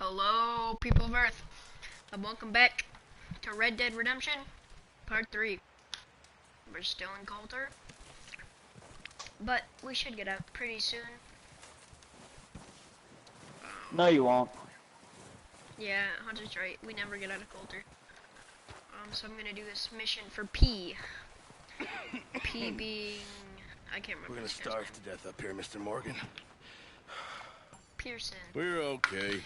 Hello, people of Earth, and welcome back to Red Dead Redemption Part 3. We're still in Coulter, but we should get out pretty soon. No, you won't. Yeah, Hunter's right. We never get out of Coulter. So I'm gonna do this mission for P. P being... I can't remember. We're gonna starve to death up here, Mr. Morgan. Pearson. We're okay.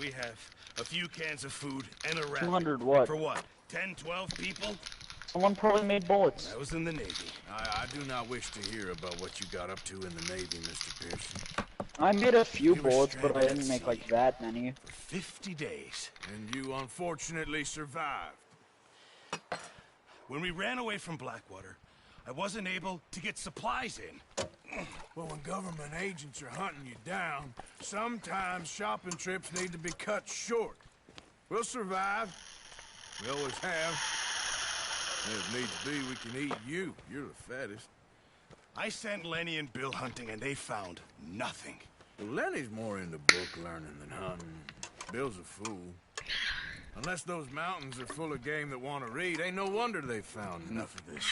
We have a few cans of food and a raft. 200 what? For what? 10, 12 people? Someone probably made bullets. I was in the Navy. I do not wish to hear about what you got up to in the Navy, Mr. Pearson. I made a few We were bullets, but I stranded didn't at make sea like that many. For 50 days. And you unfortunately survived. When we ran away from Blackwater, I wasn't able to get supplies in. Well, when government agents are hunting you down, sometimes shopping trips need to be cut short. We'll survive. We always have. And if needs be, we can eat you. You're the fattest. I sent Lenny and Bill hunting, and they found nothing. Well, Lenny's more into book learning than hunting. Bill's a fool. Unless those mountains are full of game that want to read, ain't no wonder they found enough of this.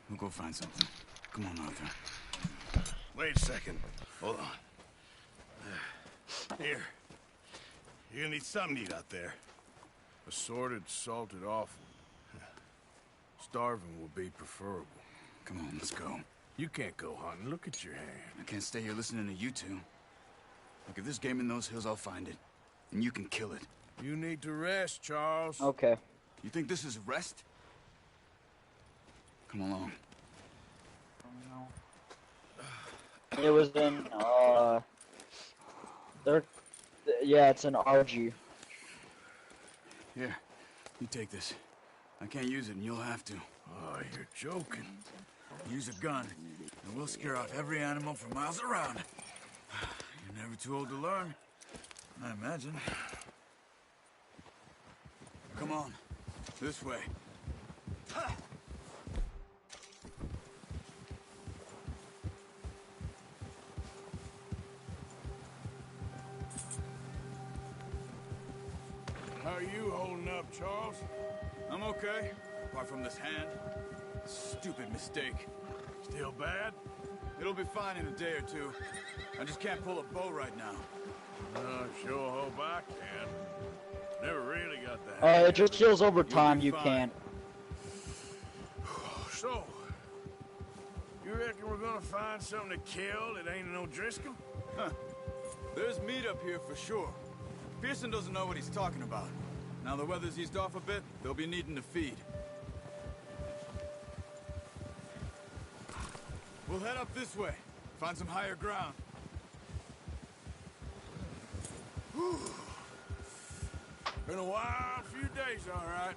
We'll go find something. Come on, Arthur. Wait a second. Hold on. Here. You're gonna need something to eat out there. Assorted, salted offal. Starving will be preferable. Come on, let's go. You can't go hunting. Look at your hand. I can't stay here listening to you two. Look, if there's game in those hills, I'll find it. And you can kill it. You need to rest, Charles. Okay. You think this is rest? Come along. It was in, yeah, it's an RG. Here, you take this. I can't use it, and you'll have to. Oh, you're joking. Use a gun, and we'll scare off every animal for miles around. You're never too old to learn, I imagine. Come on, this way. How are you holding up, Charles? I'm okay, apart from this hand. Stupid mistake. Still bad? It'll be fine in a day or two. I just can't pull a bow right now. Sure hope I can. Never really got the hang It just heals over time, you fine. can't. So, you reckon we're gonna find something to kill that ain't no Driscoll? Huh. There's meat up here for sure. Pearson doesn't know what he's talking about. Now the weather's eased off a bit, they'll be needing to feed. We'll head up this way. Find some higher ground. Whew. Been a wild few days, all right.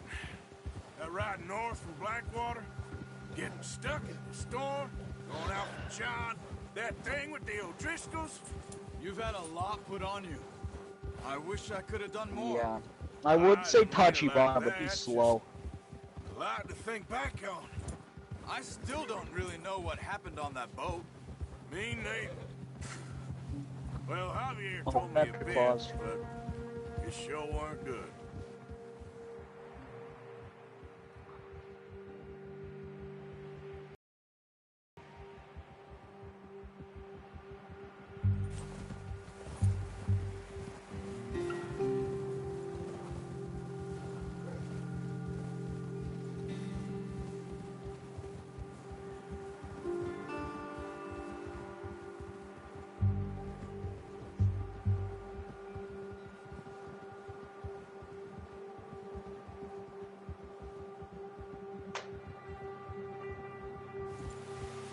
That ride north from Blackwater, getting stuck in the storm, going out from John, that thing with the O'Driscolls. You've had a lot put on you. I wish I could have done more. Yeah. I would say didn't mean it touchy like bar, but that, he's just slow. A lot to think back on. I still don't really know what happened on that boat. Me neither. Well, Javier Oh, told me a that bit, clause. but it sure weren't good.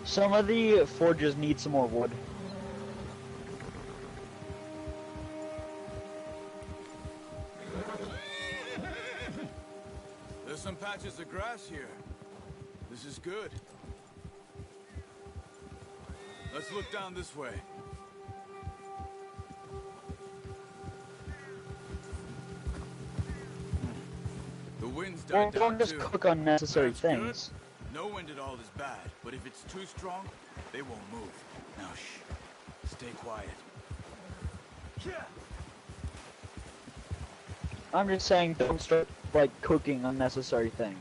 Some of the forges need some more wood. There's some patches of grass here. This is good. Let's look down this way. The wind's Well, died down don't just too. cook unnecessary That's good. things. No wind at all is bad, but if it's too strong, they won't move. Now shh. Stay quiet. I'm just saying, don't start, like, cooking unnecessary things.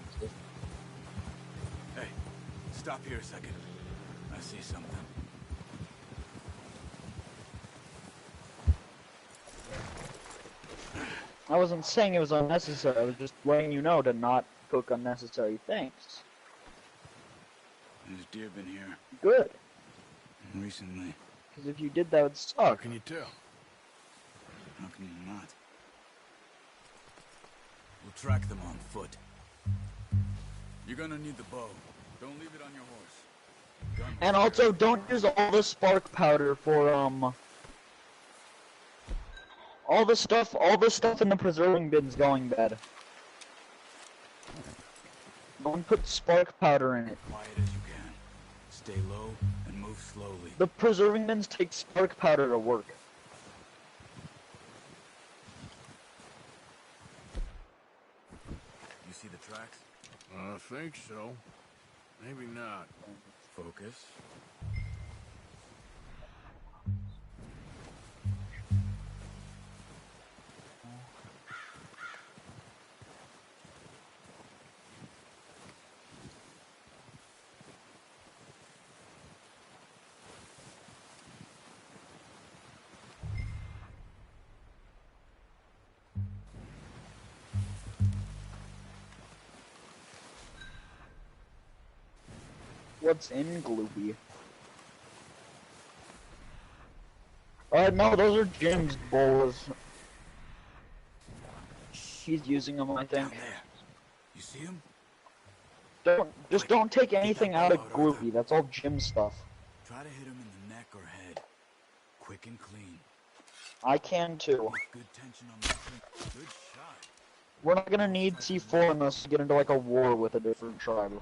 Hey, stop here a second. I see something. I wasn't saying it was unnecessary, I was just letting you know to not cook unnecessary things. There's deer been here Good, recently. because if you did, that would How suck. can you tell? How can you not? We'll track them on foot. You're gonna need the bow. Don't leave it on your horse. Gun And will also, carry. don't use all the spark powder for, all the stuff in the preserving bin's going bad. Don't put spark powder in it. Quiet as you can. Stay low and move slowly. The preserving bins take spark powder to work. You see the tracks? I think so. Maybe not. Focus. What's in Gloopy? No, those are Jim's bowls. He's using them, I Down think. there. You see him? Don't take anything out of bow out, Arthur. Gloopy. That's all Jim stuff. Try to hit him in the neck or head. Quick and clean. I can too. Good tension on the tree. Good shot. We're not gonna need C4 unless we get into like a war with a different tribe.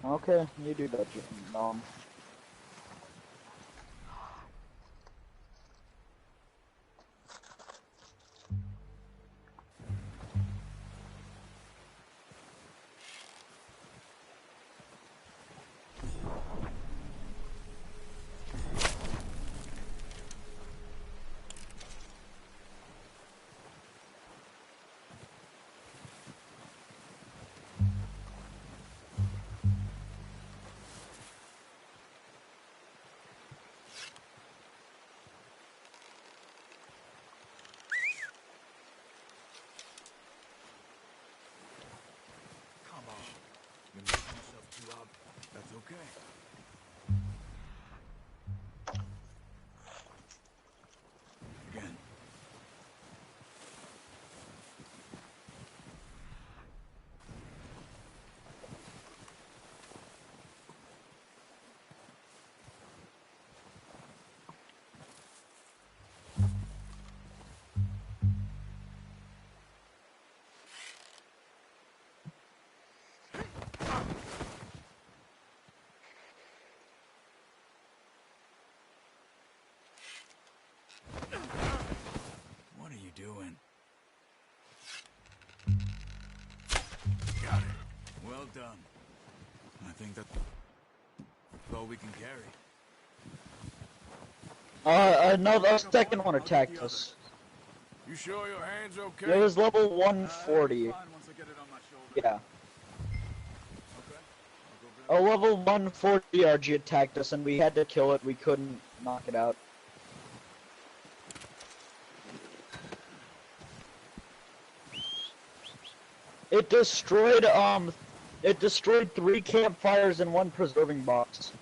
Okay, you do that, Jim. Come on. You're making yourself too up. That's okay. Again. What are you doing? Got it. Well done. I think that's all we can carry. No, the second one attacked us. You sure your hand's okay? It was level It'll 140. be fine once I get it on my shoulder. Yeah. Okay. I'll go grab A level 140 RG attacked us and we had to kill it. We couldn't knock it out. It destroyed 3 campfires and 1 preserving box.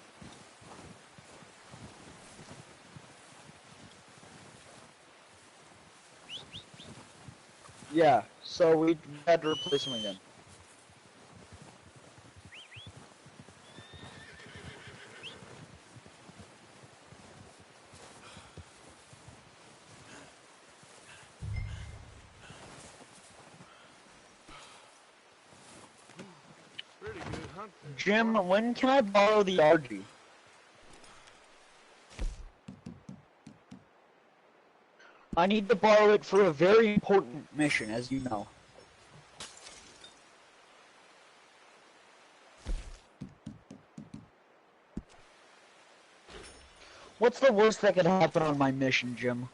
Yeah, so we had to replace them again. Pretty good hunt there. Jim, when can I borrow the RG? I need to borrow it for a very important mission, as you know. What's the worst that could happen on my mission, Jim?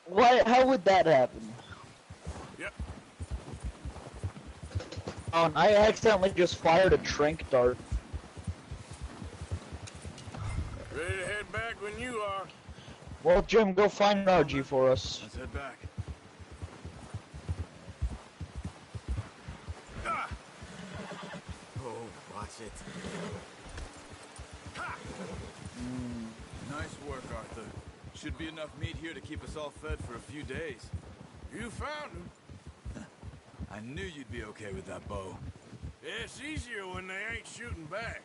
Why? How would that happen? Yep. Oh, and I accidentally just fired a trank dart. Ready to head back when you are. Well, Jim, go find an RG for us. Let's head back. Ah! Oh, watch it. Nice work, Arthur. Should be enough meat here to keep us all fed for a few days. You found him. I knew you'd be okay with that bow. Yeah, it's easier when they ain't shooting back.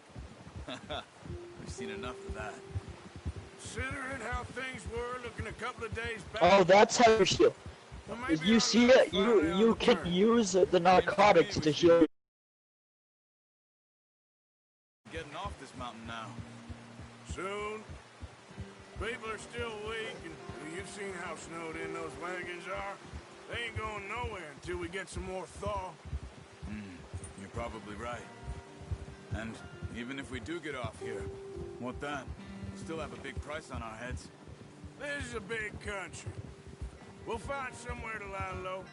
We've seen enough of that. Considering how things were looking a couple of days back. Oh, that's how you heal. well, maybe You our see luck's it? finally on You the can turn. use the narcotics to heal. Getting off this mountain now. Soon. People are still weak, and you've seen how snowed in those wagons are. They ain't going nowhere until we get some more thaw. You're probably right. And even if we do get off here, what then? We still have a big price on our heads. This is a big country. We'll find somewhere to lie low.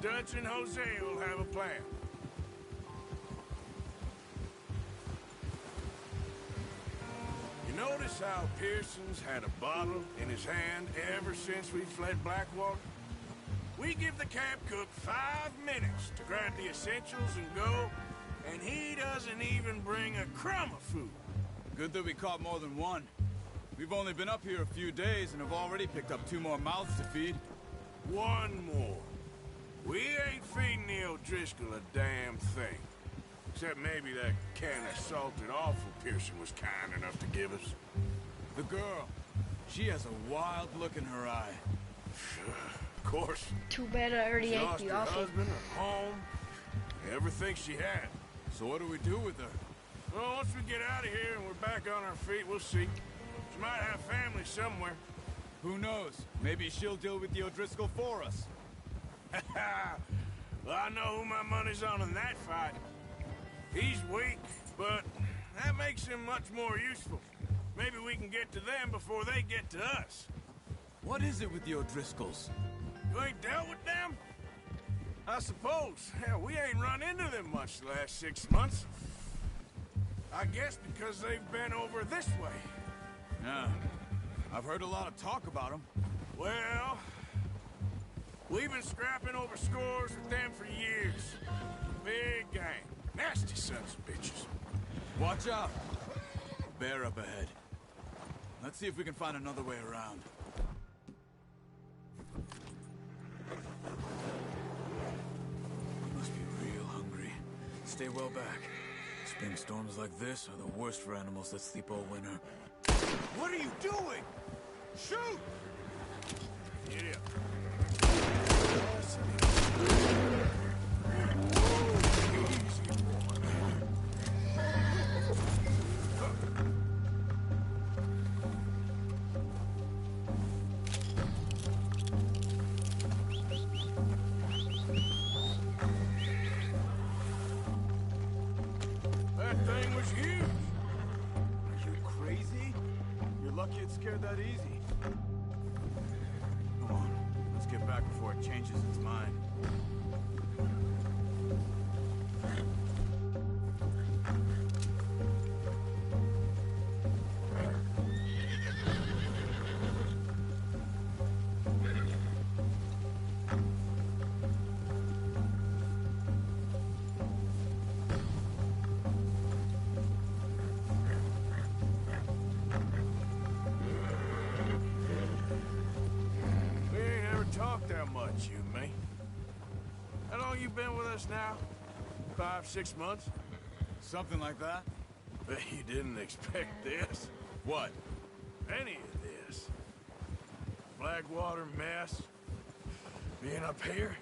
Dutch and Jose will have a plan. You notice how Pearson's had a bottle in his hand ever since we fled Blackwater? We give the camp cook 5 minutes to grab the essentials and go, and he doesn't even bring a crumb of food. Good that we caught more than one. We've only been up here a few days and have already picked up 2 more mouths to feed. One more. We ain't feeding the O'Driscoll a damn thing. Except maybe that can of salted offal Pearson was kind enough to give us. The girl, she has a wild look in her eye. Of course. Too bad I already She ate lost the her offal. husband, her home, everything she had. So what do we do with her? Well, once we get out of here and we're back on our feet, we'll see. She might have family somewhere. Who knows? Maybe she'll deal with the O'Driscoll for us. Well, I know who my money's on in that fight. He's weak, but that makes him much more useful. Maybe we can get to them before they get to us. What is it with the O'Driscolls? You ain't dealt with them? I suppose. Hell, we ain't run into them much the last 6 months. I guess because they've been over this way. Yeah. I've heard a lot of talk about them. Well, we've been scrapping over scores with them for years. Big gang. Nasty sons of bitches. Watch out. Bear up ahead. Let's see if we can find another way around. You must be real hungry. Stay well back. Spring storms like this are the worst for animals that sleep all winter. What are you doing? Shoot! Giddy up. That thing was huge. Are you crazy? You're lucky it scared that easy. Come on, let's get back before it changes its mind. We ain't ever talked that much, you and me. How long you been with us now? 5, 6 months? Something like that? Bet you didn't expect this. What? Any of this. Blackwater mess. Being up here.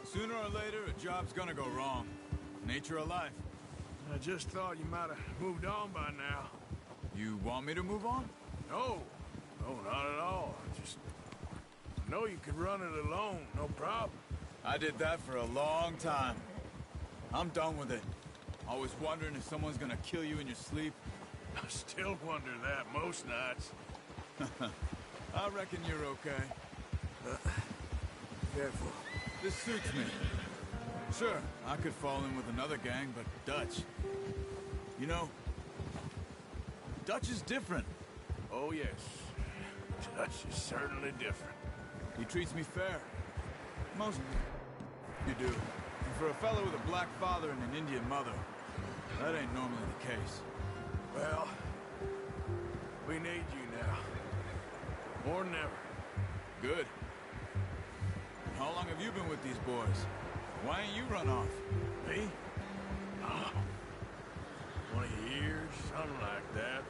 Sooner or later, a job's gonna go wrong. Nature of life. I just thought you might have moved on by now. You want me to move on? No, no, not at all. I know you could run it alone, no problem. I did that for a long time. I'm done with it. Always wondering if someone's gonna kill you in your sleep. I still wonder that most nights. I reckon you're okay. Careful. This suits me. Sure, I could fall in with another gang, but Dutch... You know, Dutch is different. Oh, yes. Dutch is certainly different. He treats me fair. Most... You do. And for a fellow with a black father and an Indian mother, that ain't normally the case. Well, we need you now. More than ever. Good. How long have you been with these boys? Why ain't you run off? Me? Oh, 20 years, something like that.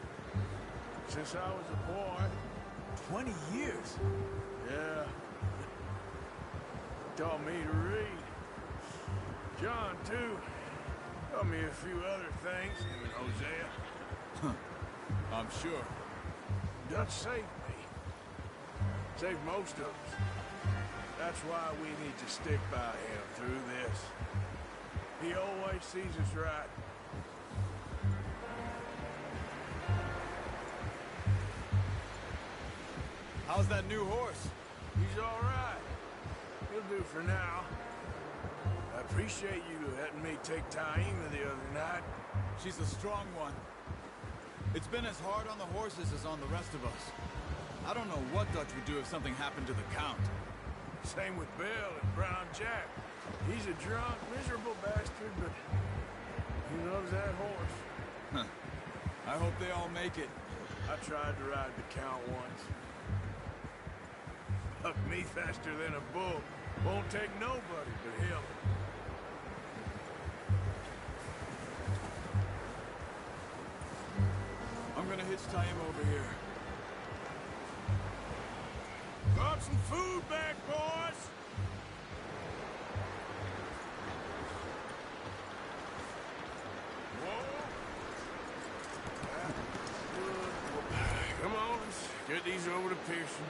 Since I was a boy. 20 years? Yeah. Taught me to read. John, too. Taught me a few other things, him and Hosea. I'm sure. Dutch saved me. Saved most of us. That's why we need to stick by him through this. He always sees us right. How's that new horse? He's all right. He'll do for now. I appreciate you letting me take Taima the other night. She's a strong one. It's been as hard on the horses as on the rest of us. I don't know what Dutch would do if something happened to the Count. Same with Bill and Brown Jack. He's a drunk, miserable bastard, but he loves that horse. I hope they all make it. I tried to ride the Count once. Bucked me faster than a bull. Won't take nobody but him. I'm gonna hitch Taima over here. Got some food back, boys! Whoa! Come on, let's get these over to Pearson.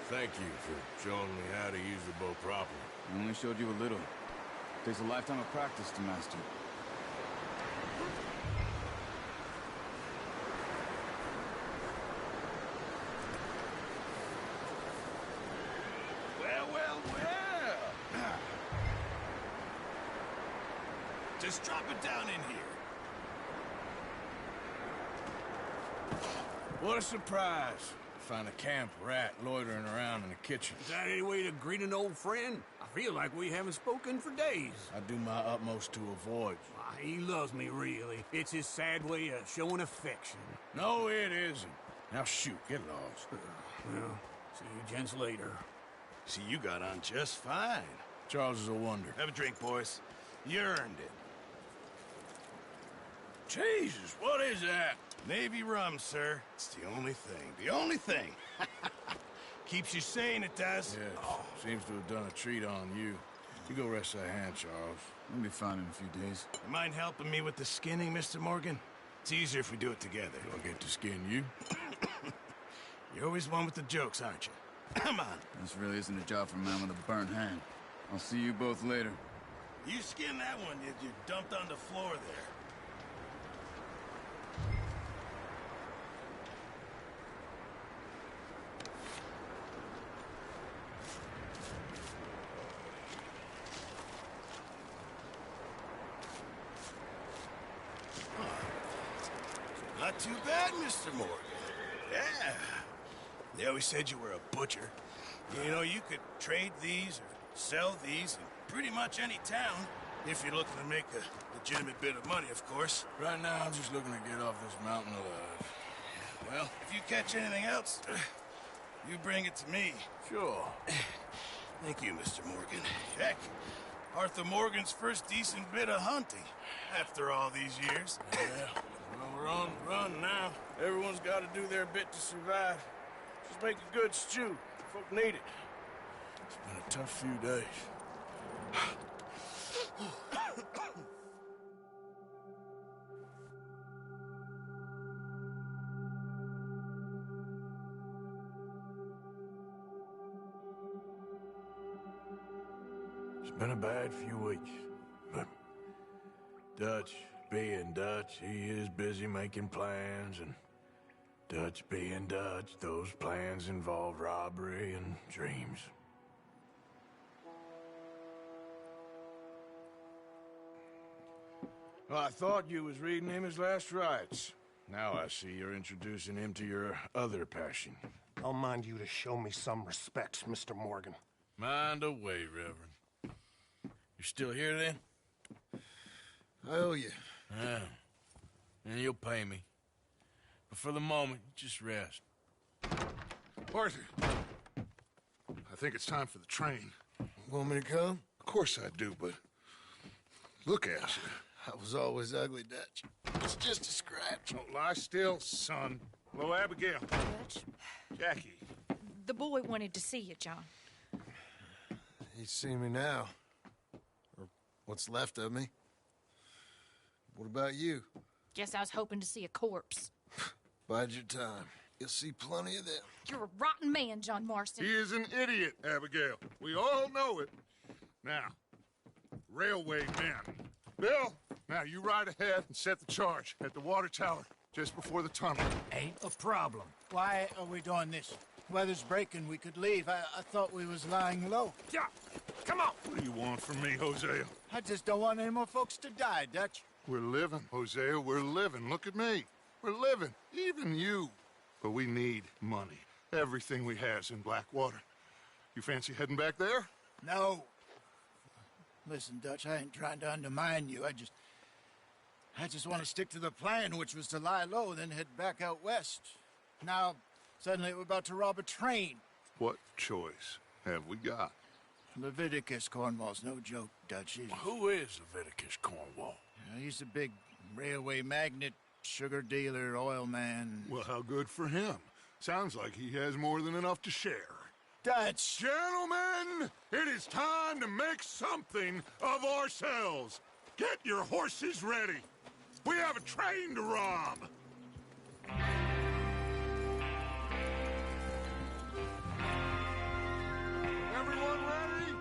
Thank you for showing me how to use the bow properly. I only showed you a little. Takes a lifetime of practice to master. Well, well, well. Just drop it down in here. What a surprise. Find a camp rat loitering around in the kitchen. Is that any way to greet an old friend? I feel like we haven't spoken for days. I do my utmost to avoid you. Why, he loves me, really. It's his sad way of showing affection. No, it isn't. Now shoot, get lost. Well, see you gents later. See, you got on just fine. Charles is a wonder. Have a drink, boys. You earned it. Jesus, what is that? Navy rum, sir. It's the only thing. The only thing. Keeps you sane, it does. Yes, seems to have done a treat on you. You go rest that hand, Charles. We'll be fine in a few days. You mind helping me with the skinning, Mr. Morgan? It's easier if we do it together. Do I get to skin you? You're always one with the jokes, aren't you? Come on. This really isn't a job for a man with a burnt hand. I'll see you both later. You skinned that one you dumped on the floor there. Not too bad, Mr. Morgan. Yeah. They always said you were a butcher. You know, you could trade these or sell these in pretty much any town, if you're looking to make a legitimate bit of money, of course. Right now, I'm just looking to get off this mountain alive. Well, if you catch anything else, you bring it to me. Sure. Thank you, Mr. Morgan. Heck, Arthur Morgan's first decent bit of hunting, after all these years. Yeah. Well, run now. Everyone's got to do their bit to survive. Just make a good stew. Folk need it. It's been a tough few days. Been a bad few weeks, but Dutch being Dutch, he is busy making plans, and Dutch being Dutch, those plans involve robbery and dreams. Well, I thought you was reading him his last rites. Now I see you're introducing him to your other passion. I'll mind you to show me some respect, Mr. Morgan. Mind away, Reverend. You still here, then? I owe you. Yeah. And you'll pay me. But for the moment, just rest. Arthur, I think it's time for the train. Want me to come? Of course I do, but look at you. I was always ugly, Dutch. It's just a scratch. Don't lie still, son. Hello, Abigail. Dutch, Jackie. the boy wanted to see you, John. He's seen me now. Or what's left of me. What about you? Guess I was hoping to see a corpse. Bide your time. You'll see plenty of them. You're a rotten man, John Marston. He is an idiot, Abigail. We all know it. Now, railway men. Bill, now you ride ahead and set the charge at the water tower just before the tunnel. Ain't a problem. Why are we doing this? Weather's breaking. We could leave. I thought we was lying low. Yeah, come on. What do you want from me, Hosea? I just don't want any more folks to die, Dutch. We're living, Hosea. We're living. Look at me. We're living. Even you. But we need money. Everything we has in Blackwater. You fancy heading back there? No. Listen, Dutch, I ain't trying to undermine you. I just want to stick to the plan, which was to lie low, then head back out west. Now, suddenly we're about to rob a train. What choice have we got? Leviticus Cornwall's no joke, Dutch. Who is Leviticus Cornwall? He's a big railway magnate, sugar dealer, oil man. Well, how good for him. Sounds like he has more than enough to share. Dutch! Gentlemen, it is time to make something of ourselves. Get your horses ready. We have a train to rob. Everyone ready?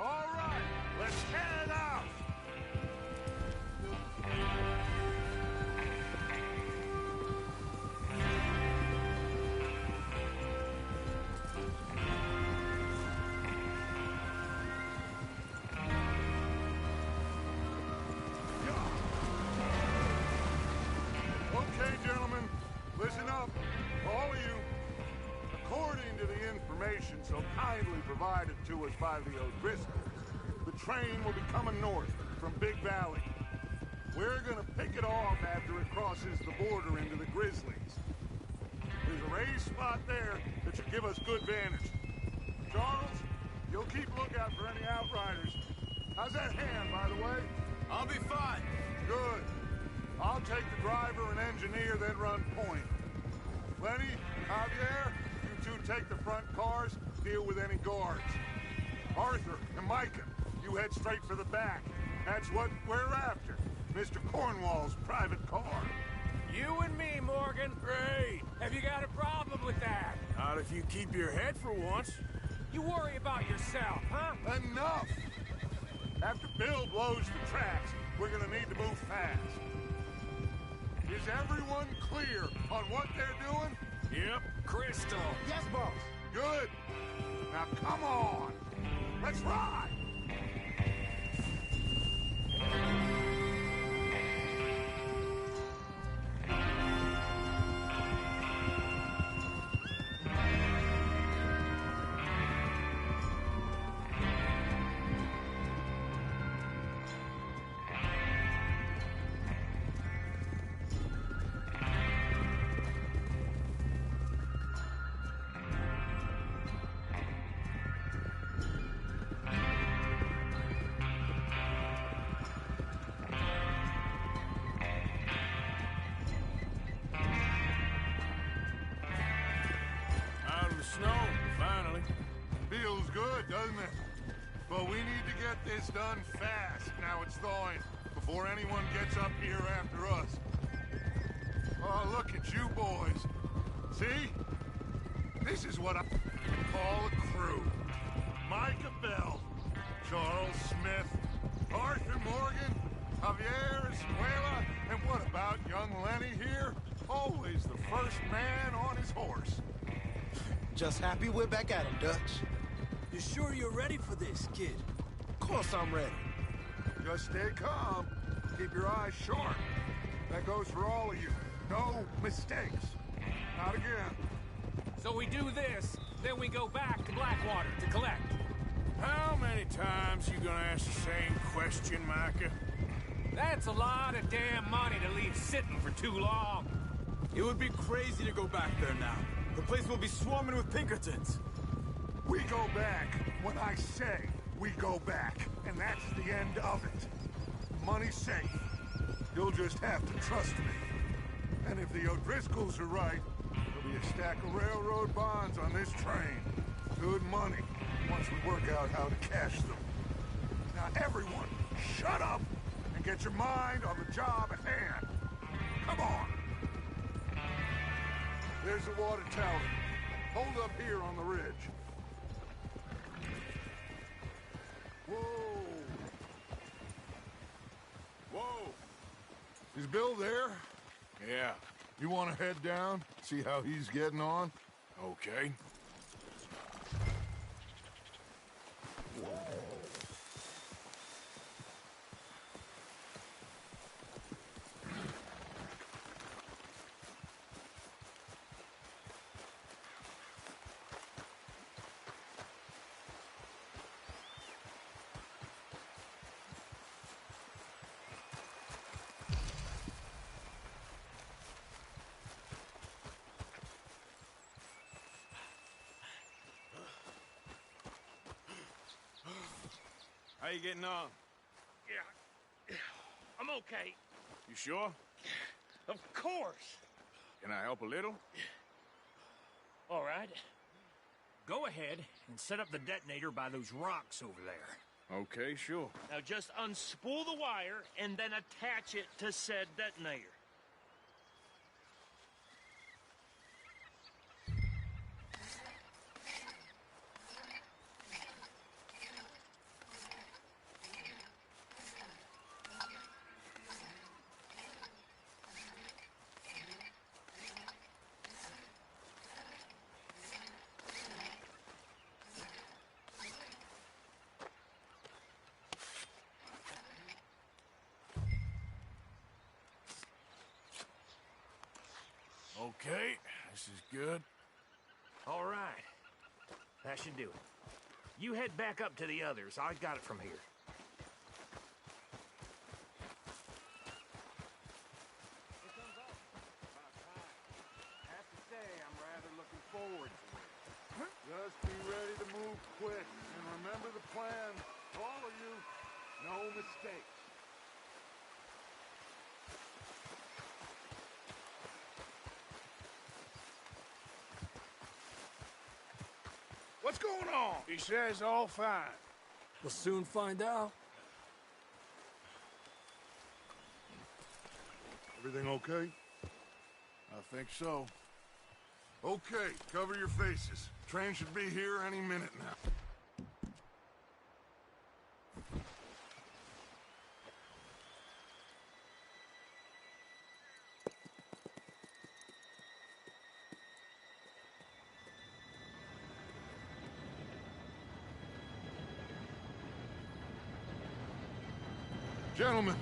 All right, let's head out. Okay, gentlemen, listen up, all of you. According to the information so kindly provided to us by the O'Driscolls, the train will be coming north from Big Valley. We're gonna pick it off after it crosses the border into the Grizzlies. There's a raised spot there that should give us good vantage. Charles, you'll keep lookout for any outriders. How's that hand, by the way? I'll be fine. Good. I'll take the driver and engineer, then run point. Lenny, Javier, you two take the front cars, deal with any guards. Arthur and Micah, you head straight for the back. That's what we're after. Mr. Cornwall's private car. You and me, Morgan. Great. Have you got a problem with that? Not if you keep your head for once. You worry about yourself, huh? Enough! After Bill blows the tracks, we're gonna need to move fast. Is everyone clear on what they're doing? Yep. Crystal. Yes, boss. Good. Now come on. Let's ride. Out of the snow, finally. Feels good, doesn't it? But we need to get this done fast. Now it's thawing, before anyone gets up here after us. Oh, look at you boys. See? This is what I call a crew. Micah Bell, Charles Smith, Arthur Morgan, Javier Escuela, and what about young Lenny here? Always the first man on his horse. Just happy we're back at him, Dutch. You sure you're ready for this, kid? Of course I'm ready. Just stay calm. Keep your eyes sharp. That goes for all of you. No mistakes. Not again. So we do this, then we go back to Blackwater to collect. How many times you gonna ask the same question, Micah? That's a lot of damn money to leave sitting for too long. It would be crazy to go back there now. The place will be swarming with Pinkertons. We go back when I say we go back, and that's the end of it. Money's safe. You'll just have to trust me. And if the O'Driscolls are right, there'll be a stack of railroad bonds on this train. Good money, once we work out how to cash them. Now everyone, shut up and get your mind on the job at hand. Come on. There's the water tower. Hold up here on the ridge. Whoa. Whoa. Is Bill there? Yeah. You want to head down, see how he's getting on? Okay. How you getting on? Yeah, I'm okay. You sure? Of course. Can I help a little? All right. Go ahead and set up the detonator by those rocks over there. Okay, sure. Now just unspool the wire and then attach it to said detonator. Okay, this is good. All right. That should do it. You head back up to the others. I got it from here. Have to say, I'm rather looking forward to it. Just be ready to move quick, and remember the plan. All of you, no mistakes. What's going on? He says all fine. We'll soon find out. Everything okay? I think so. Okay, cover your faces. Train should be here any minute now. Gentlemen,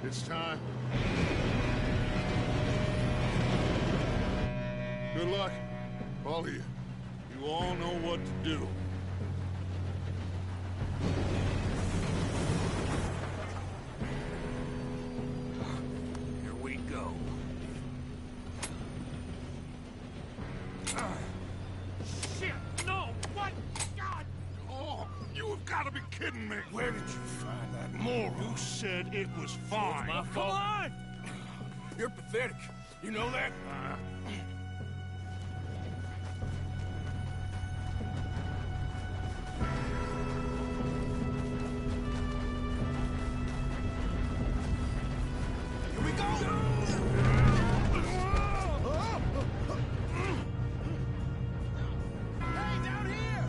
it's time. Good luck, all of you. You all know what to do. Here we go. Shit! No! What? God! Oh, you have got to be kidding me. Where did you find that moron? Who said it was fine? My fault. Come on! You're pathetic. You know that? Here we go! Hey, down here!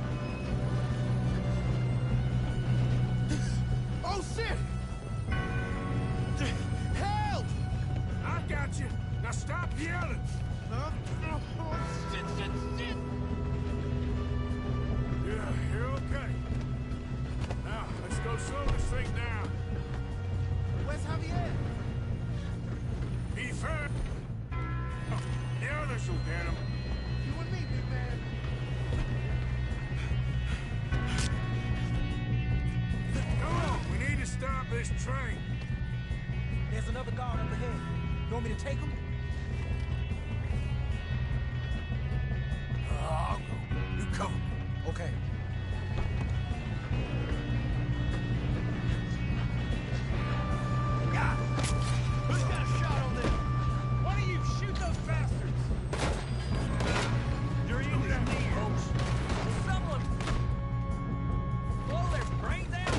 whistle, Denham. You and me, big man. Come on, we need to stop this train. There's another guard up ahead. You want me to take him? I'll go. You cover me. Okay. Who's got a shot on them? Why don't you shoot those bastards? You're in there, folks. Someone blow their brains out.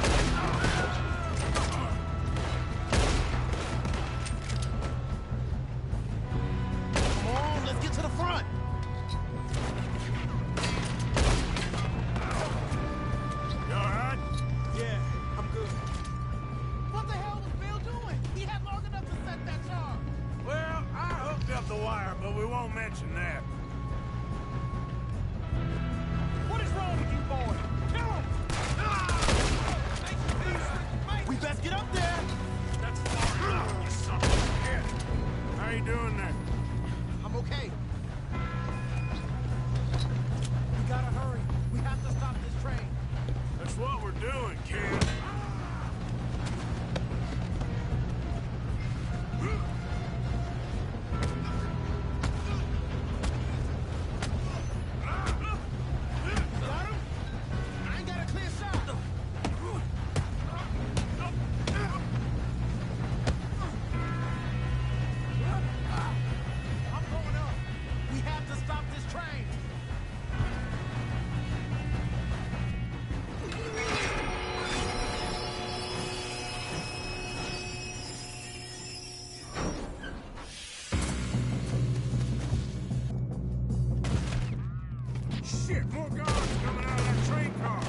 Come on, let's get to the front. You all right? Yeah, I'm good. What the hell was Bill doing? He had long enough to set that charge. Well, I hooked up the wire, but we won't mention that. What is wrong with you boys? Kill him! We best get up there. That's far, you son of a bitch. How you doing there? I'm okay. We gotta hurry. We have to stop this train. That's what we're doing, kid. Got him? I ain't got a clear shot. I'm going up. We have to stop this train. Shit, more guards coming out of that train car.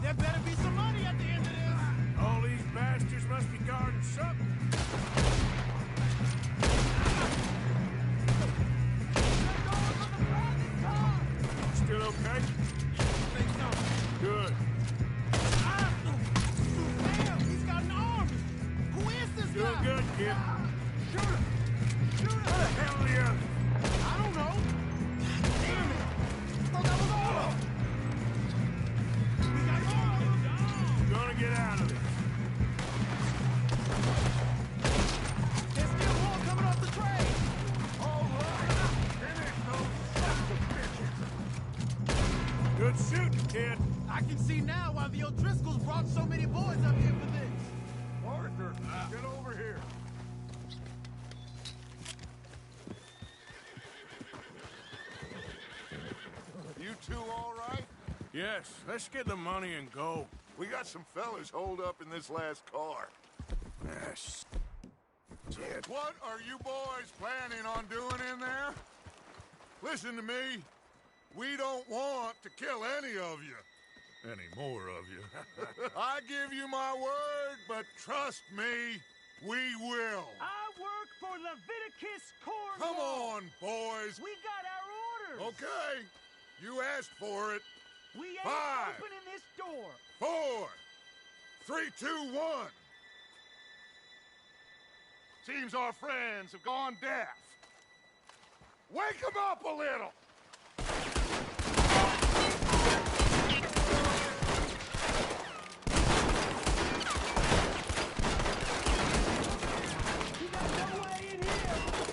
There better be some money at the end of this. All these bastards must be guarding something. Still okay? Think so. Good. Damn, he's got an army. Who is this Doing guy? good, kid. Shoot him. Shoot him. Where the hell are the others? I don't know. Damn it. I thought that was all of them. We got more of them. Gonna get out of this. There's still more coming off the train. All right. Finish those sons of bitches. Good shooting, kid. I can see now why the O'Driscolls brought so many boys up here for this. Arthur, get over here. You two all right? Yes, let's get the money and go. We got some fellas holed up in this last car. Yes. Shit. What are you boys planning on doing in there? Listen to me. We don't want to kill any of you. Any more of you. I give you my word, but trust me, we will. I work for Leviticus Cornwall. Come on, boys. We got our orders. Okay. You asked for it. We ain't 5, opening this door. 4, 3, 2, 1. Seems our friends have gone deaf. Wake them up a little.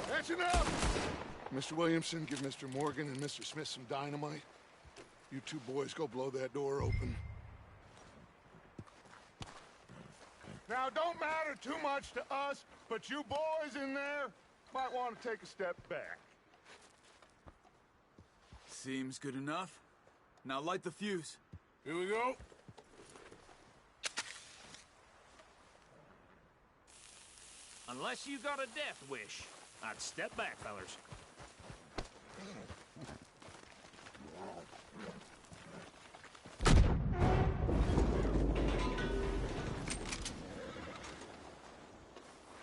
That's enough! Mr. Williamson, give Mr. Morgan and Mr. Smith some dynamite. You two boys go blow that door open. Now, don't matter too much to us, but you boys in there might want to take a step back. Seems good enough. Now light the fuse. Here we go. Unless you got a death wish, I'd step back, fellers.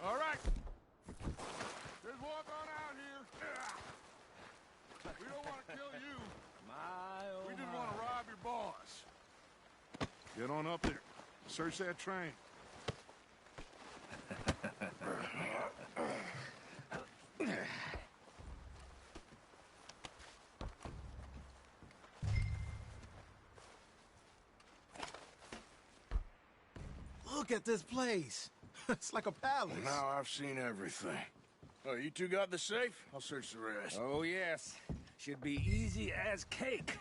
All right. Just walk on out here. We don't want to kill you. We just want to rob your boss. Get on up there. Search that train. Look at this place. It's like a palace. Well, now I've seen everything. Oh, you two got the safe? I'll search the rest. Oh, yes. Should be easy as cake.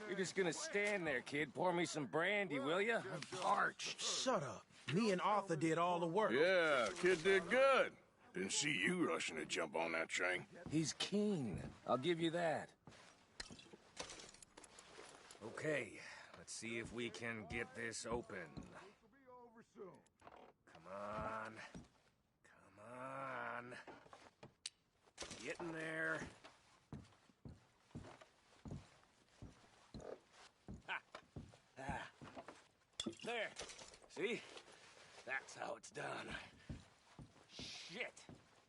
You're just gonna stand there, kid. Pour me some brandy, will you? I'm parched. Shut up. Me and Arthur did all the work. Yeah, kid did good. Didn't see you rushing to jump on that train. He's keen. I'll give you that. Okay, let's see if we can get this open. Come on. Come on. Get in there. Ha! Ah. There. See? That's how it's done. Shit.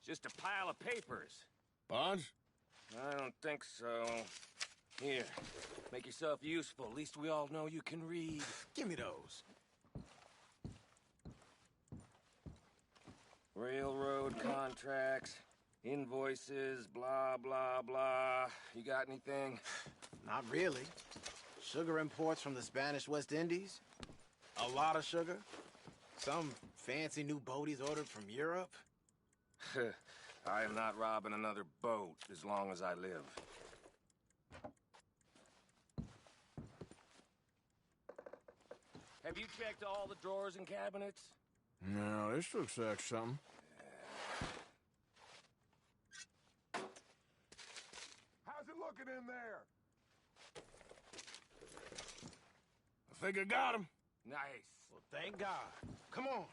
Just a pile of papers. Bonds? I don't think so. Here. Make yourself useful. At least we all know you can read. Give me those. Railroad contracts, invoices, blah, blah, blah. You got anything? Not really. Sugar imports from the Spanish West Indies. A lot of sugar. Some fancy new boat he's ordered from Europe. I am not robbing another boat as long as I live. Have you checked all the drawers and cabinets? No, this looks like something. How's it looking in there? I think I got him. Nice. Well, thank God. Come on.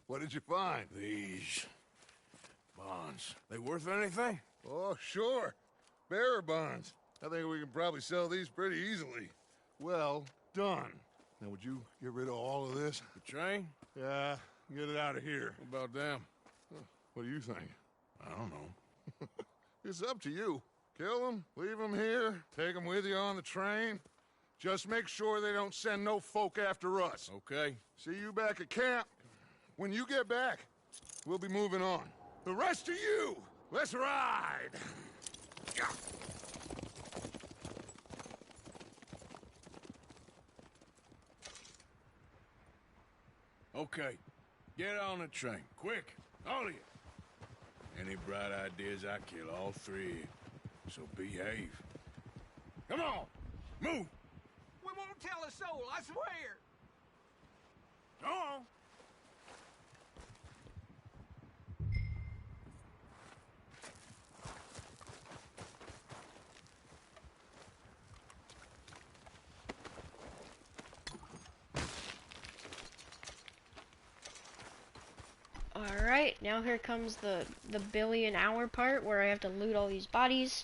What did you find? These bonds. They worth anything? Oh, sure. Bearer bonds. I think we can probably sell these pretty easily. Well done. Now, would you get rid of all of this? The train? Yeah, get it out of here. What about them? What do you think? I don't know. It's up to you. Kill them, leave them here, take them with you on the train. Just make sure they don't send no folk after us. Okay. See you back at camp. When you get back, we'll be moving on. The rest of you, let's ride! Yeah. Okay. Get on the train. Quick. All of you. Any bright ideas, I kill all three. So behave. Come on! Move! We won't tell a soul, I swear. Go on! Alright, now here comes the billion hour part where I have to loot all these bodies.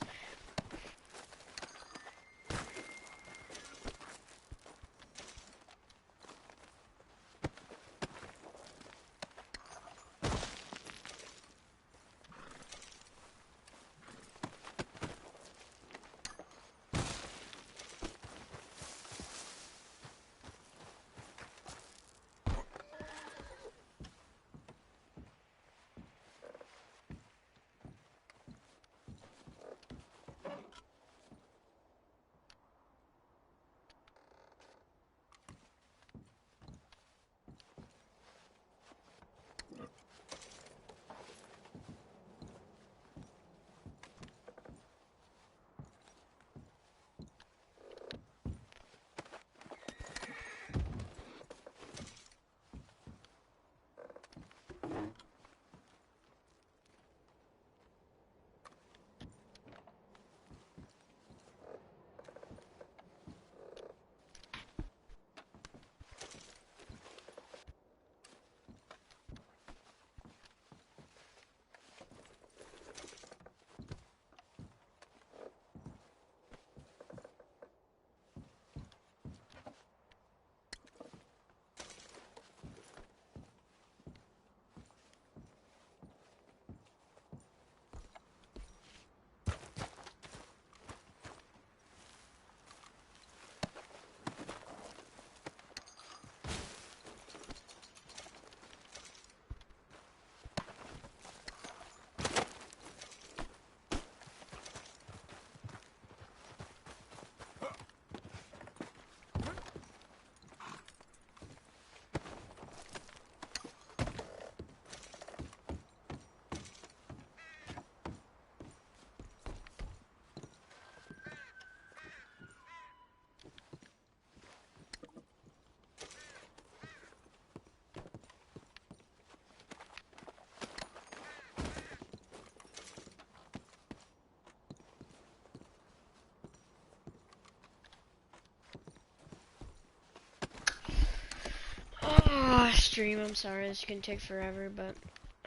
Oh, stream, I'm sorry, this can take forever, but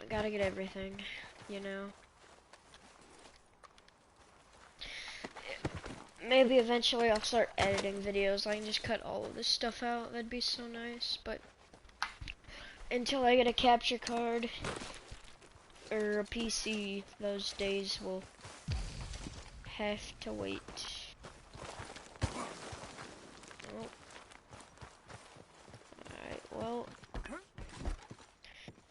I gotta get everything, you know. Maybe eventually I'll start editing videos. I can just cut all of this stuff out. That'd be so nice, but until I get a capture card or a PC, those days will have to wait. Oh. Alright, well,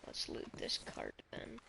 let's loot this cart then.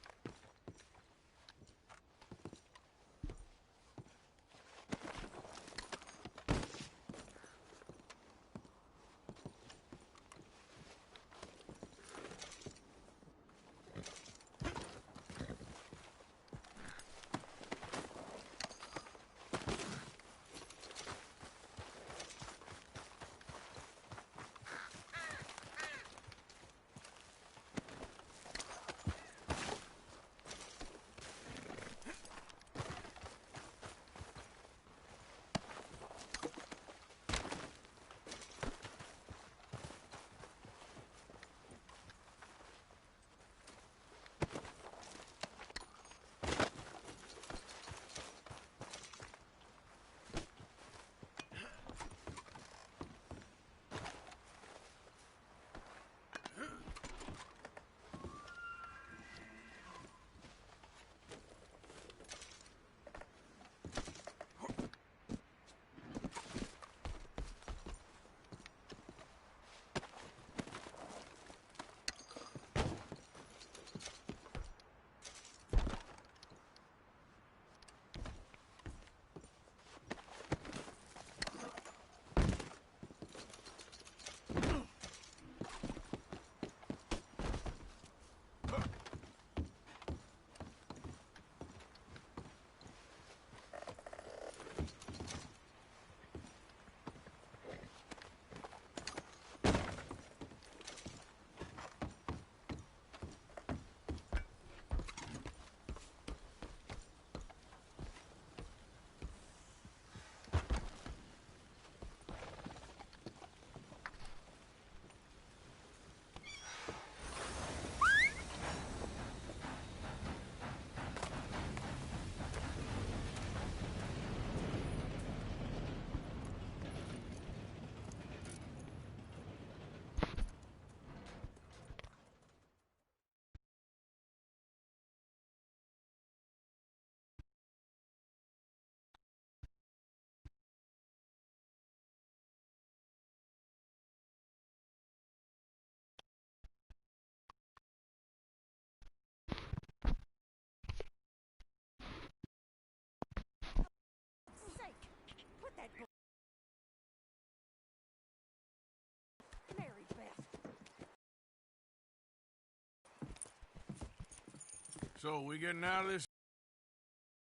So, we getting out of this?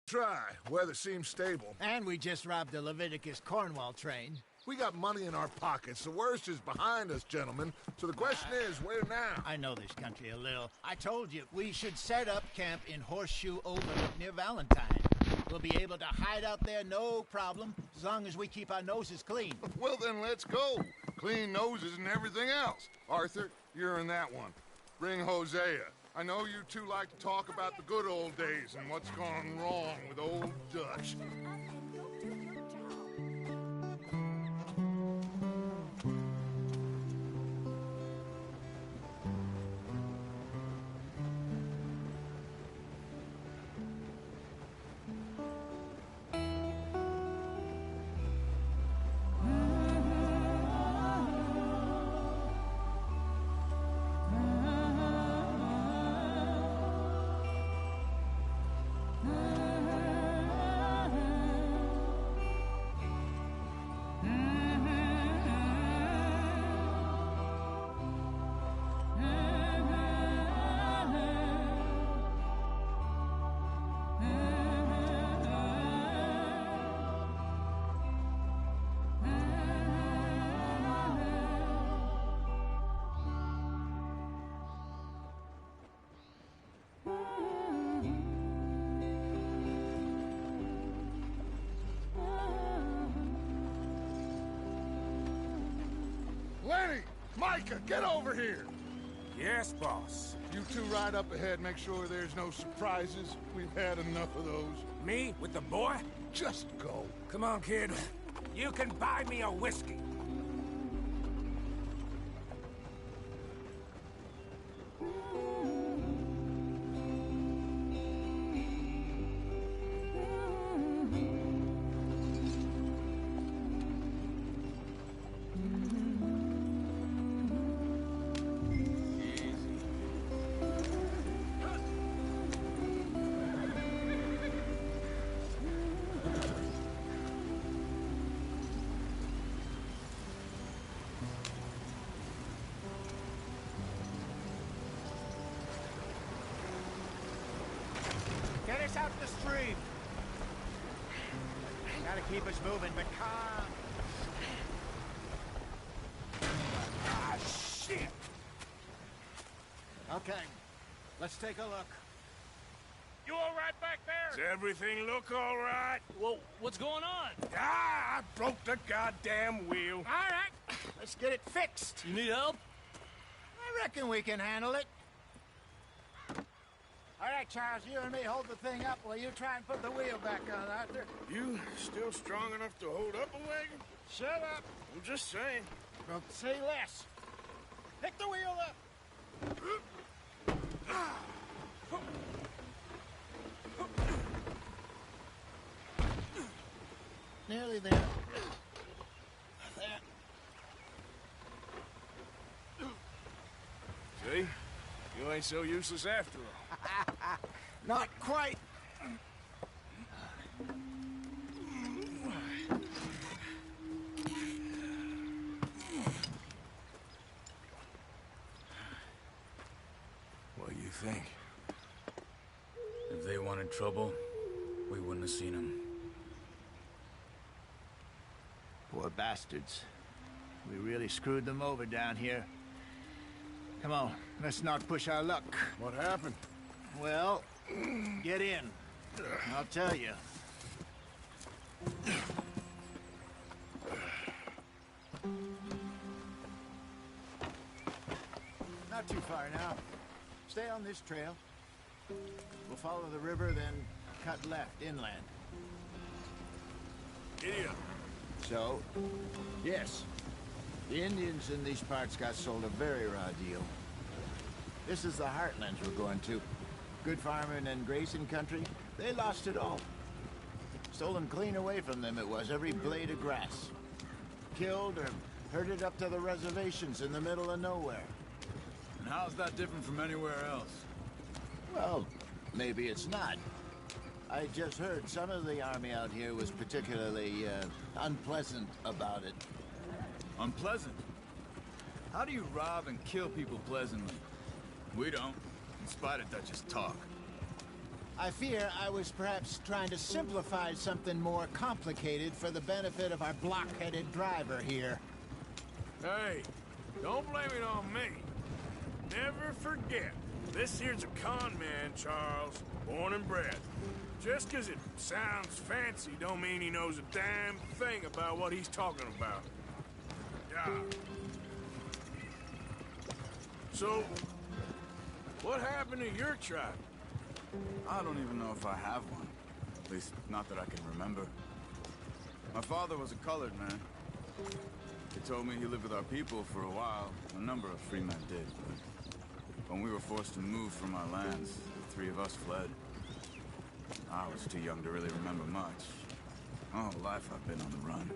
Try. Weather seems stable. And we just robbed the Leviticus Cornwall train. We got money in our pockets. The worst is behind us, gentlemen. So the question is, where now? I know this country a little. I told you, we should set up camp in Horseshoe Overlook near Valentine. We'll be able to hide out there no problem, as long as we keep our noses clean. Well, then let's go. Clean noses and everything else. Arthur, you're in that one. Bring Hosea. I know you two like to talk about the good old days and what's gone wrong with old Dutch. Micah, get over here! Yes, boss. You two ride up ahead, make sure there's no surprises. We've had enough of those. Me with the boy? Just go. Come on, kid. You can buy me a whiskey. Get us out the stream. Gotta keep us moving, but calm. Ah, shit! Okay, let's take a look. You all right back there? Does everything look all right? Well, what's going on? Ah, I broke the goddamn wheel. All right, let's get it fixed. You need help? I reckon we can handle it. All right, Charles, you and me hold the thing up while you try and put the wheel back on, Arthur. You still strong enough to hold up a wagon? Shut up. I'm just saying. Well, say less. Pick the wheel up. Nearly there. See? You ain't so useless after all. Not quite. What do you think? If they wanted trouble, we wouldn't have seen them. Poor bastards. We really screwed them over down here. Come on, let's not push our luck. What happened? Well, get in. I'll tell you. Not too far now. Stay on this trail. We'll follow the river, then cut left inland. Idiot. So, yes, the Indians in these parts got sold a very raw deal. This is the heartlands we're going to. Good farming and grazing country, they lost it all. Stolen clean away from them it was, every blade of grass. Killed or herded up to the reservations in the middle of nowhere. And how's that different from anywhere else? Well, maybe it's not. I just heard some of the army out here was particularly, unpleasant about it. Unpleasant? How do you rob and kill people pleasantly? We don't, in spite of Dutch's talk. I fear I was perhaps trying to simplify something more complicated for the benefit of our block-headed driver here. Hey, don't blame it on me. Never forget, this here's a con man, Charles, born and bred. Just 'cause it sounds fancy don't mean he knows a damn thing about what he's talking about. Yeah. So, what happened to your tribe? I don't even know if I have one. At least, not that I can remember. My father was a colored man. He told me he lived with our people for a while. A number of free men did, but when we were forced to move from our lands, the three of us fled. I was too young to really remember much. My whole life I've been on the run.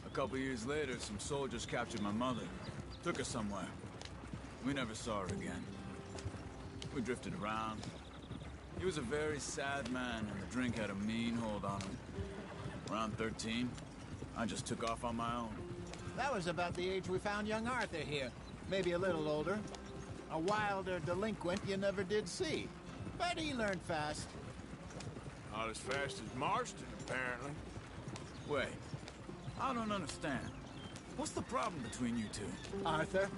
A couple years later, some soldiers captured my mother. Took her somewhere. We never saw her again. We drifted around. He was a very sad man, and the drink had a mean hold on him. Around 13, I just took off on my own. That was about the age we found young Arthur here. Maybe a little older. A wilder delinquent you never did see. But he learned fast. Not as fast as Marston, apparently. Wait, I don't understand. What's the problem between you two? Arthur?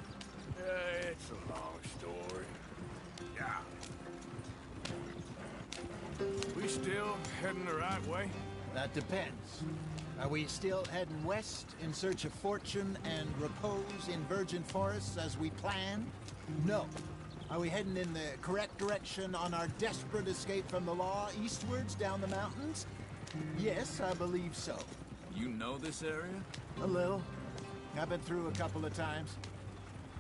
It's a long story. Yeah. We still heading the right way? That depends. Are we still heading west in search of fortune and repose in virgin forests as we planned? No. Are we heading in the correct direction on our desperate escape from the law eastwards down the mountains? Yes, I believe so. You know this area? A little. I've been through a couple of times.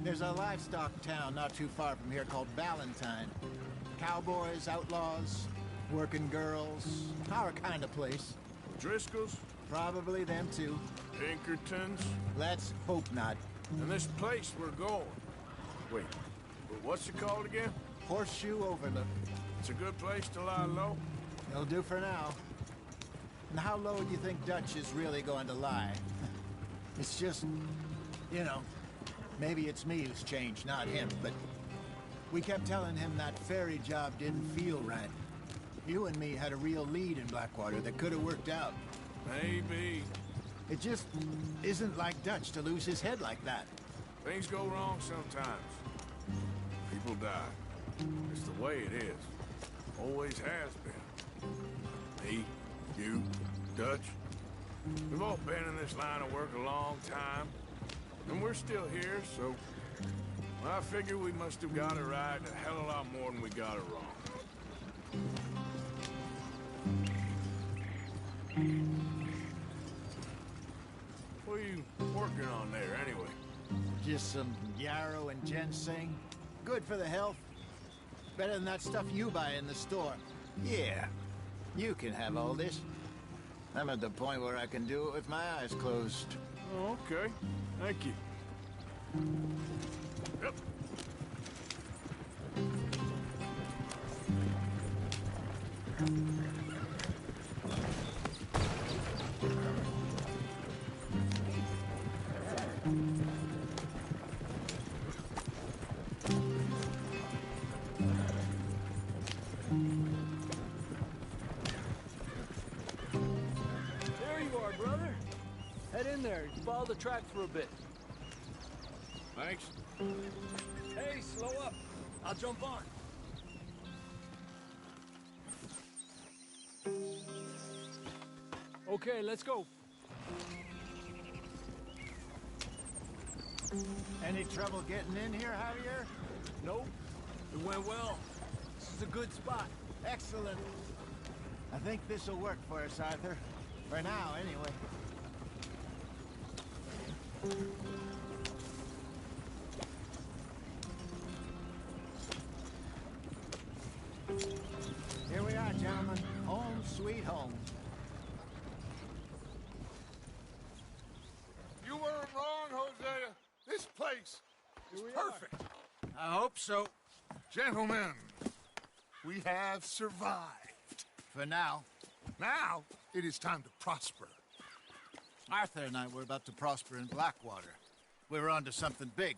There's a livestock town not too far from here called Valentine. Cowboys, outlaws, working girls, our kind of place. Driscoll's? Probably them too. Pinkertons? Let's hope not. And this place we're going. Wait, but what's it called again? Horseshoe Overlook. It's a good place to lie low? It'll do for now. And how low do you think Dutch is really going to lie? It's just, you know, maybe it's me who's changed, not him, but we kept telling him that ferry job didn't feel right. You and me had a real lead in Blackwater that could have worked out. Maybe. It just isn't like Dutch to lose his head like that. Things go wrong sometimes. People die. It's the way it is. Always has been. Me, you, Dutch. We've all been in this line of work a long time. And we're still here, so... I figure we must have got it right a hell of a lot more than we got it wrong. What are you working on there, anyway? Just some yarrow and ginseng. Good for the health. Better than that stuff you buy in the store. Yeah, you can have all this. I'm at the point where I can do it with my eyes closed. Oh, okay. Thank you. Yep. There you are, brother. Head in there. Follow the track for a bit. Thanks. Hey, slow up. I'll jump on. Okay, let's go. Any trouble getting in here, Javier? Nope. It went well. This is a good spot. Excellent. I think this'll work for us, Arthur. For now, anyway. Here we are, gentlemen. Home sweet home. You weren't wrong, Hosea. This place is perfect. I hope so. Gentlemen, we have survived. For now. Now, it is time to prosper. Arthur and I were about to prosper in Blackwater. We were onto something big.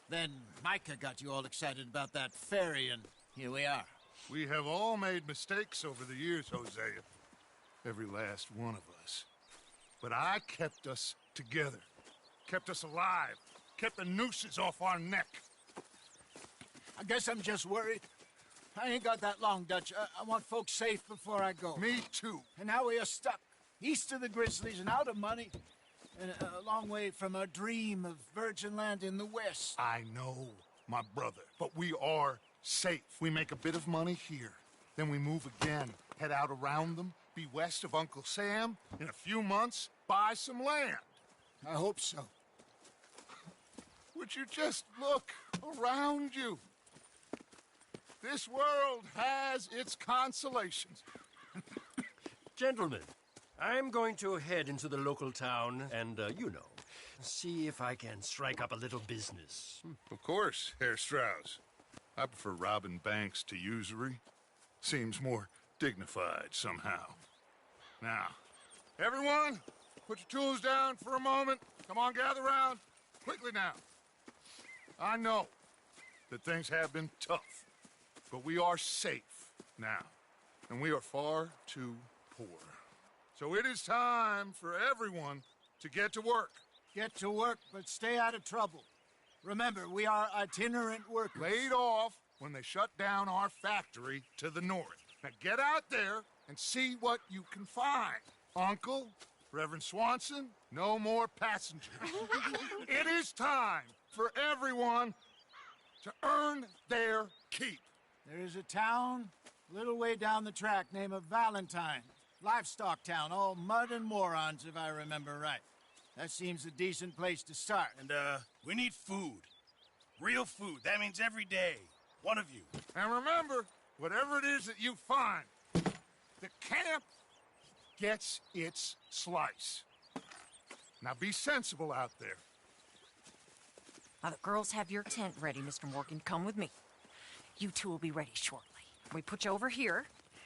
Then Micah got you all excited about that ferry, and here we are. We have all made mistakes over the years, Hosea. Every last one of us. But I kept us together. Kept us alive. Kept the nooses off our neck. I guess I'm just worried. I ain't got that long, Dutch. I want folks safe before I go. Me too. And now we are stuck, east of the Grizzlies and out of money, and a long way from our dream of virgin land in the west. I know, my brother, but we are safe. We make a bit of money here, then we move again, head out around them, be west of Uncle Sam, in a few months, buy some land. I hope so. Would you just look around you? This world has its consolations. Gentlemen, I'm going to head into the local town and, you know, see if I can strike up a little business. Of course, Herr Strauss. I prefer robbing banks to usury. Seems more dignified somehow. Now, everyone, put your tools down for a moment. Come on, gather round. Quickly now. I know that things have been tough, but we are safe now, and we are far too poor. So it is time for everyone to get to work. Get to work, but stay out of trouble. Remember, we are itinerant workers. Laid off when they shut down our factory to the north. Now get out there and see what you can find. Uncle, Reverend Swanson, no more passengers. It is time for everyone to earn their keep. There is a town a little way down the track named Valentine. Livestock town, all mud and morons, if I remember right. That seems a decent place to start. And, we need food. Real food. That means every day. One of you. And remember, whatever it is that you find, the camp gets its slice. Now be sensible out there. Now the girls have your tent ready, Mr. Morgan. Come with me. You two will be ready shortly. We put you over here.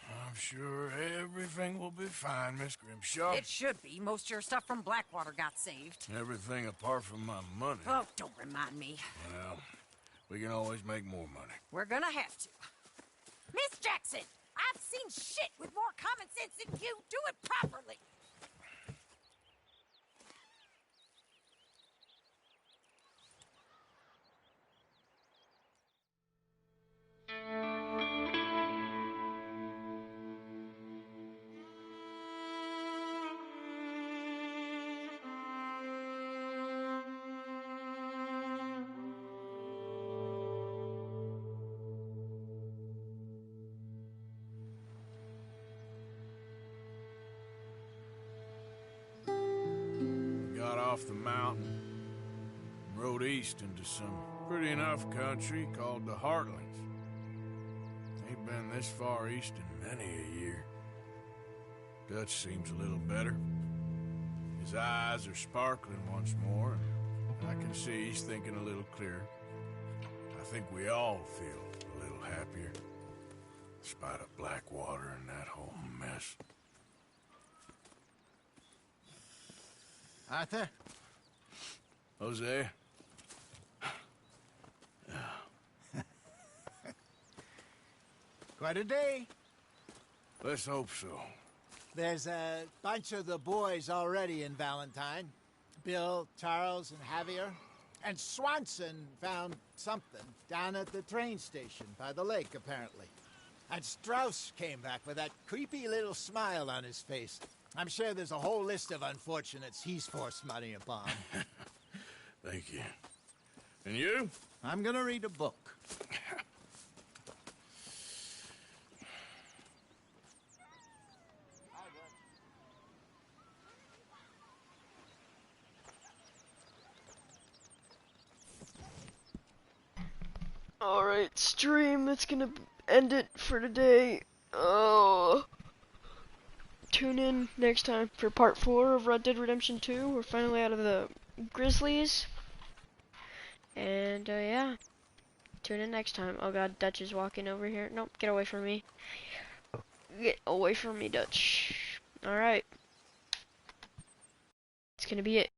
I'm sure everything will be fine, Miss Grimshaw. It should be. Most of your stuff from Blackwater got saved. Everything apart from my money. Oh, don't remind me. Well, we can always make more money. We're gonna have to. Miss Jackson, I've seen shit with more common sense than you. Do it properly. Got off the mountain and rode east into some pretty enough country called the Heartlands. Ain't been this far east in many a year. Dutch seems a little better. His eyes are sparkling once more, and I can see he's thinking a little clearer. I think we all feel a little happier, in spite of Blackwater and that whole mess. Arthur? Jose? Quite a day. Let's hope so. There's a bunch of the boys already in Valentine. Bill, Charles, and Javier. And Swanson found something down at the train station by the lake, apparently. And Strauss came back with that creepy little smile on his face. I'm sure there's a whole list of unfortunates he's forced money upon. Thank you. And you? I'm gonna read a book. Alright, stream, that's gonna end it for today. Oh. Tune in next time for part 4 of Red Dead Redemption 2. We're finally out of the Grizzlies. And, yeah. Tune in next time. Oh god, Dutch is walking over here. Nope, get away from me. Get away from me, Dutch. Alright. It's gonna be it.